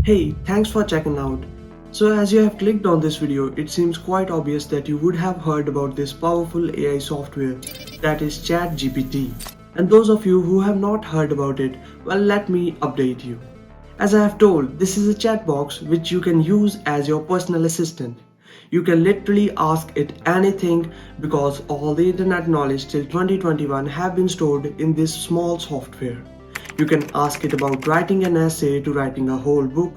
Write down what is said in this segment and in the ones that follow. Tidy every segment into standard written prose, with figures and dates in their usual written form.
Hey, thanks for checking out. So as you have clicked on this video, it seems quite obvious that you would have heard about this powerful AI software that is ChatGPT. And those of you who have not heard about it, well, let me update you. As I have told, this is a chat box which you can use as your personal assistant. You can literally ask it anything because all the internet knowledge till 2021 have been stored in this small software. You can ask it about writing an essay to writing a whole book.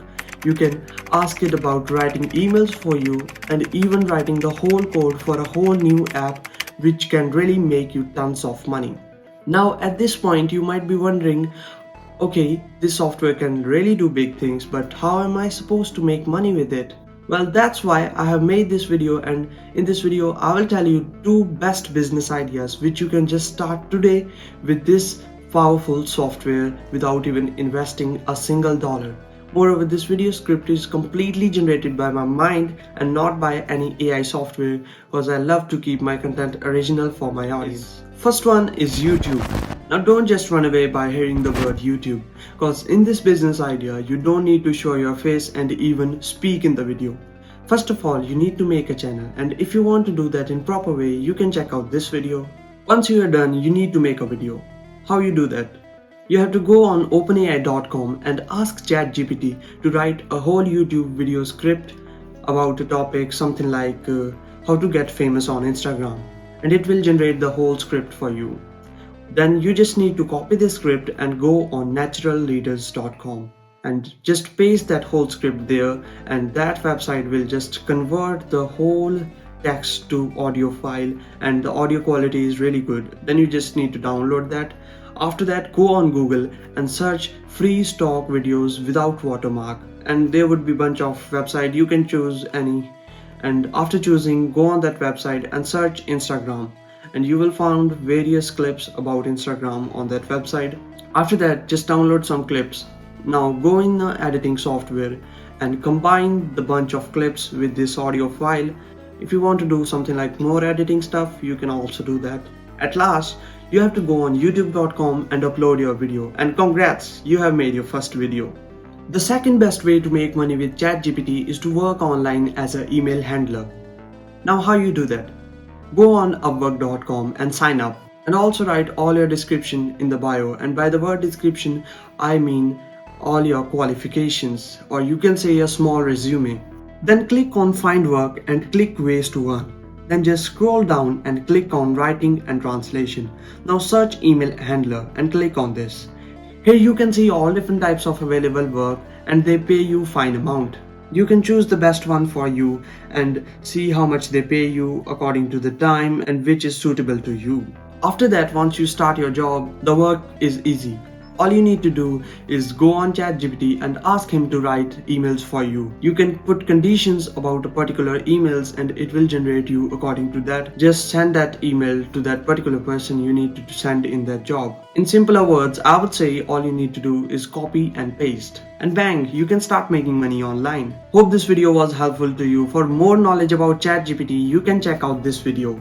You can ask it about writing emails for you and even writing the whole code for a whole new app which can really make you tons of money. Now at this point you might be wondering, okay, this software can really do big things, but how am I supposed to make money with it? Well, that's why I have made this video, and in this video I will tell you two best business ideas which you can just start today with this powerful software without even investing a single dollar. Moreover, this video script is completely generated by my mind and not by any AI software because I love to keep my content original for my audience. First one is YouTube. Now don't just run away by hearing the word YouTube, because in this business idea you don't need to show your face and even speak in the video. First of all, you need to make a channel, and if you want to do that in proper way, you can check out this video. Once you are done, you need to make a video. How you do that? You have to go on openai.com and ask ChatGPT to write a whole YouTube video script about a topic, something like how to get famous on Instagram, and it will generate the whole script for you. Then you just need to copy the script and go on naturalleaders.com and just paste that whole script there, and that website will just convert the whole text to audio file, and the audio quality is really good. Then you just need to download that. After that, go on Google and search free stock videos without watermark, and there would be bunch of website. You can choose any, and after choosing, go on that website and search Instagram, and you will find various clips about Instagram on that website. After that, just download some clips. Now go in the editing software and combine the bunch of clips with this audio file. If you want to do something like more editing stuff, you can also do that. At last, you have to go on youtube.com and upload your video, and congrats, you have made your first video. The second best way to make money with ChatGPT is to work online as an email handler. Now how you do that? Go on upwork.com and sign up, and also write all your description in the bio, and by the word description I mean all your qualifications, or you can say a small resume. Then click on find work and click ways to earn. Then just scroll down and click on writing and translation. Now search email handler and click on this. Here you can see all different types of available work, and they pay you fine amount. You can choose the best one for you and see how much they pay you according to the time and which is suitable to you. After that, once you start your job, the work is easy. All you need to do is go on ChatGPT and ask him to write emails for you. You can put conditions about a particular emails and it will generate you according to that. Just send that email to that particular person you need to send in that job. In simpler words, I would say all you need to do is copy and paste. And bang, you can start making money online. Hope this video was helpful to you. For more knowledge about ChatGPT, you can check out this video.